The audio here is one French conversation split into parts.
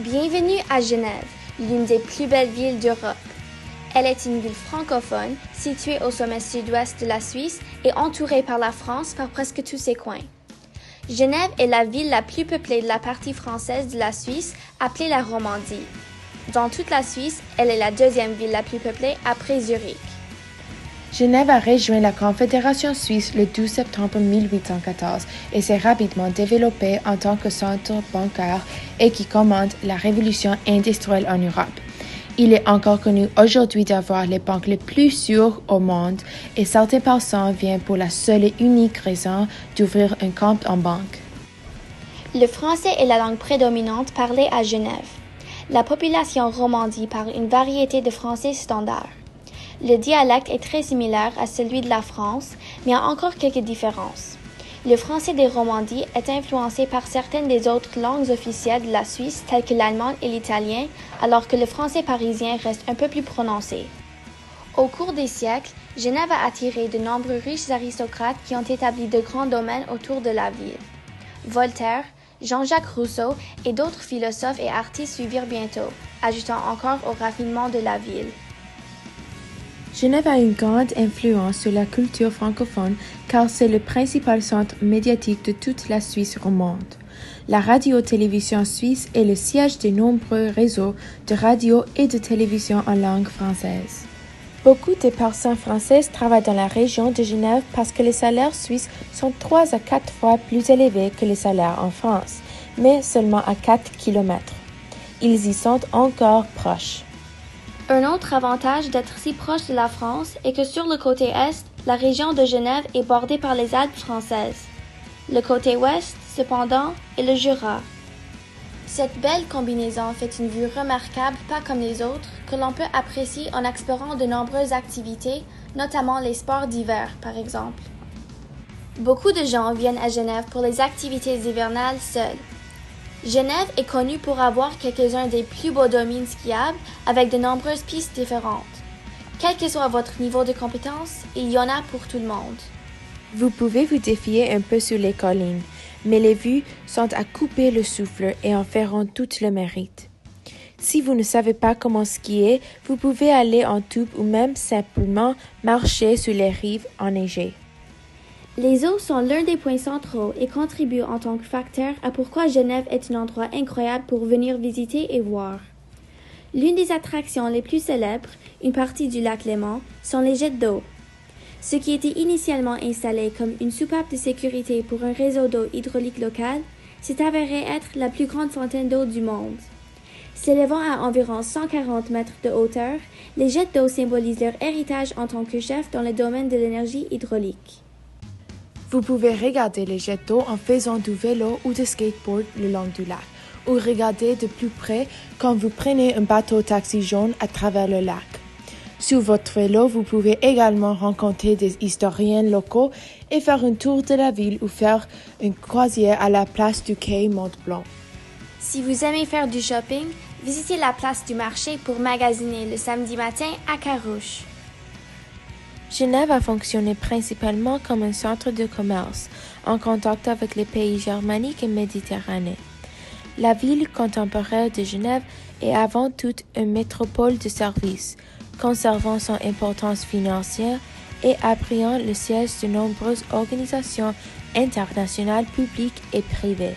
Bienvenue à Genève, l'une des plus belles villes d'Europe. Elle est une ville francophone, située au sommet sud-ouest de la Suisse et entourée par la France par presque tous ses coins. Genève est la ville la plus peuplée de la partie française de la Suisse, appelée la Romandie. Dans toute la Suisse, elle est la deuxième ville la plus peuplée après Zurich. Genève a rejoint la Confédération suisse le 12 septembre 1814 et s'est rapidement développée en tant que centre bancaire et qui commande la révolution industrielle en Europe. Il est encore connu aujourd'hui d'avoir les banques les plus sûres au monde et certaines personnes viennent pour la seule et unique raison d'ouvrir un compte en banque. Le français est la langue prédominante parlée à Genève. La population romandie parle une variété de français standard. Le dialecte est très similaire à celui de la France, mais a encore quelques différences. Le français des Romandies est influencé par certaines des autres langues officielles de la Suisse, telles que l'allemand et l'italien, alors que le français parisien reste un peu plus prononcé. Au cours des siècles, Genève a attiré de nombreux riches aristocrates qui ont établi de grands domaines autour de la ville. Voltaire, Jean-Jacques Rousseau et d'autres philosophes et artistes suivirent bientôt, ajoutant encore au raffinement de la ville. Genève a une grande influence sur la culture francophone car c'est le principal centre médiatique de toute la Suisse romande. La radio-télévision suisse est le siège de nombreux réseaux de radio et de télévision en langue française. Beaucoup de personnes françaises travaillent dans la région de Genève parce que les salaires suisses sont 3 à 4 fois plus élevés que les salaires en France, mais seulement à 4 km. Ils y sont encore proches. Un autre avantage d'être si proche de la France est que sur le côté est, la région de Genève est bordée par les Alpes françaises. Le côté ouest, cependant, est le Jura. Cette belle combinaison fait une vue remarquable, pas comme les autres, que l'on peut apprécier en explorant de nombreuses activités, notamment les sports d'hiver, par exemple. Beaucoup de gens viennent à Genève pour les activités hivernales seules. Genève est connue pour avoir quelques-uns des plus beaux domaines skiables avec de nombreuses pistes différentes. Quel que soit votre niveau de compétence, il y en a pour tout le monde. Vous pouvez vous défier un peu sur les collines, mais les vues sont à couper le souffle et en feront tout le mérite. Si vous ne savez pas comment skier, vous pouvez aller en tube ou même simplement marcher sur les rives enneigées. Les eaux sont l'un des points centraux et contribuent en tant que facteur à pourquoi Genève est un endroit incroyable pour venir visiter et voir. L'une des attractions les plus célèbres, une partie du lac Léman, sont les jets d'eau. Ce qui était initialement installé comme une soupape de sécurité pour un réseau d'eau hydraulique local, s'est avéré être la plus grande fontaine d'eau du monde. S'élevant à environ 140 mètres de hauteur, les jets d'eau symbolisent leur héritage en tant que chef dans le domaine de l'énergie hydraulique. Vous pouvez regarder les jets d'eau en faisant du vélo ou de skateboard le long du lac, ou regarder de plus près quand vous prenez un bateau-taxi jaune à travers le lac. Sur votre vélo, vous pouvez également rencontrer des historiens locaux et faire un tour de la ville ou faire une croisière à la place du quai Mont-Blanc. Si vous aimez faire du shopping, visitez la place du marché pour magasiner le samedi matin à Carouge. Genève a fonctionné principalement comme un centre de commerce, en contact avec les pays germaniques et méditerranéens. La ville contemporaine de Genève est avant tout une métropole de services, conservant son importance financière et abritant le siège de nombreuses organisations internationales publiques et privées.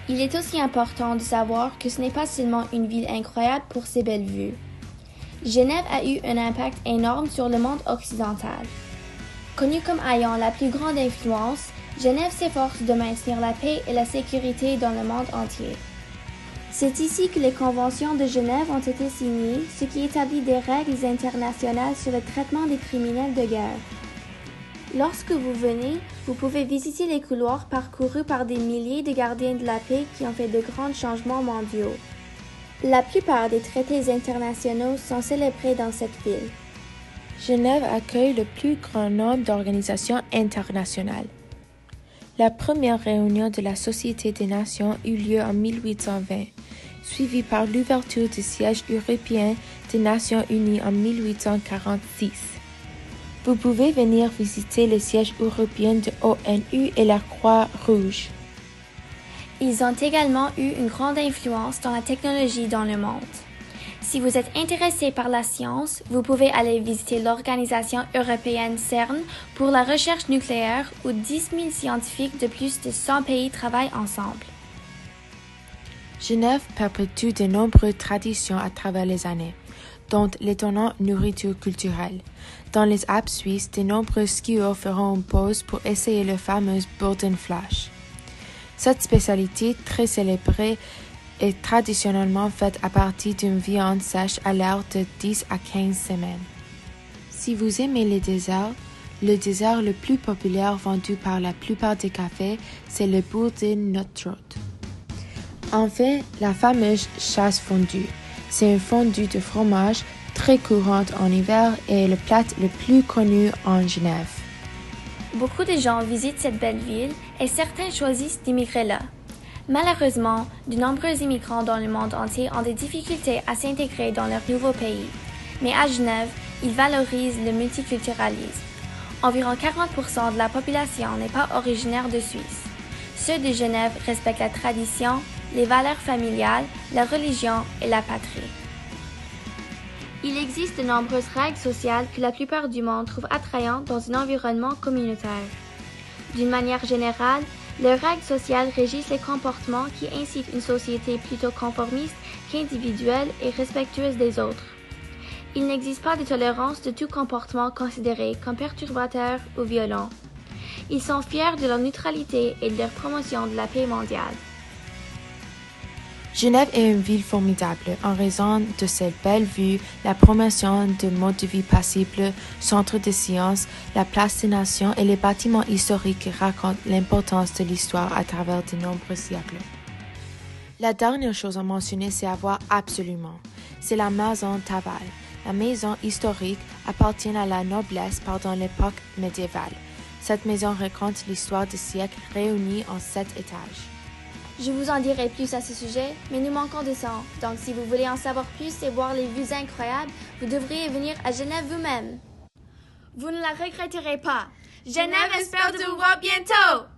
Il est aussi important de savoir que ce n'est pas seulement une ville incroyable pour ses belles vues. Genève a eu un impact énorme sur le monde occidental. Connue comme ayant la plus grande influence, Genève s'efforce de maintenir la paix et la sécurité dans le monde entier. C'est ici que les conventions de Genève ont été signées, ce qui établit des règles internationales sur le traitement des criminels de guerre. Lorsque vous venez, vous pouvez visiter les couloirs parcourus par des milliers de gardiens de la paix qui ont fait de grands changements mondiaux. La plupart des traités internationaux sont célébrés dans cette ville. Genève accueille le plus grand nombre d'organisations internationales. La première réunion de la Société des Nations eut lieu en 1820, suivie par l'ouverture du siège européen des Nations Unies en 1846. Vous pouvez venir visiter le siège européen de l'ONU et la Croix-Rouge. Ils ont également eu une grande influence dans la technologie dans le monde. Si vous êtes intéressé par la science, vous pouvez aller visiter l'organisation européenne CERN pour la recherche nucléaire où 10 000 scientifiques de plus de 100 pays travaillent ensemble. Genève perpétue de nombreuses traditions à travers les années, dont l'étonnante nourriture culturelle. Dans les Alpes suisses, de nombreux skieurs feront une pause pour essayer le fameux Burdenfleisch. Cette spécialité, très célébrée, est traditionnellement faite à partir d'une viande sèche à l'âge de 10 à 15 semaines. Si vous aimez les desserts, le dessert le plus populaire vendu par la plupart des cafés, c'est le Burden-Nuttrot. En fait, la fameuse chasse fondue. C'est un fondu de fromage très courante en hiver et est le plat le plus connu en Genève. Beaucoup de gens visitent cette belle ville et certains choisissent d'immigrer là. Malheureusement, de nombreux immigrants dans le monde entier ont des difficultés à s'intégrer dans leur nouveau pays. Mais à Genève, ils valorisent le multiculturalisme. Environ 40% de la population n'est pas originaire de Suisse. Ceux de Genève respectent la tradition, les valeurs familiales, la religion et la patrie. Il existe de nombreuses règles sociales que la plupart du monde trouve attrayantes dans un environnement communautaire. D'une manière générale, les règles sociales régissent les comportements qui incitent une société plutôt conformiste qu'individuelle et respectueuse des autres. Il n'existe pas de tolérance de tout comportement considéré comme perturbateur ou violent. Ils sont fiers de leur neutralité et de leur promotion de la paix mondiale. Genève est une ville formidable en raison de ses belles vues, la promotion de modes de vie paisibles, centres de sciences, la place des nations et les bâtiments historiques qui racontent l'importance de l'histoire à travers de nombreux siècles. La dernière chose à mentionner, c'est à voir absolument. C'est la maison Taval. La maison historique appartient à la noblesse pendant l'époque médiévale. Cette maison raconte l'histoire des siècles réunis en 7 étages. Je vous en dirai plus à ce sujet, mais nous manquons de sang. Donc si vous voulez en savoir plus et voir les vues incroyables, vous devriez venir à Genève vous-même. Vous ne la regretterez pas. Genève espère de vous voir bientôt!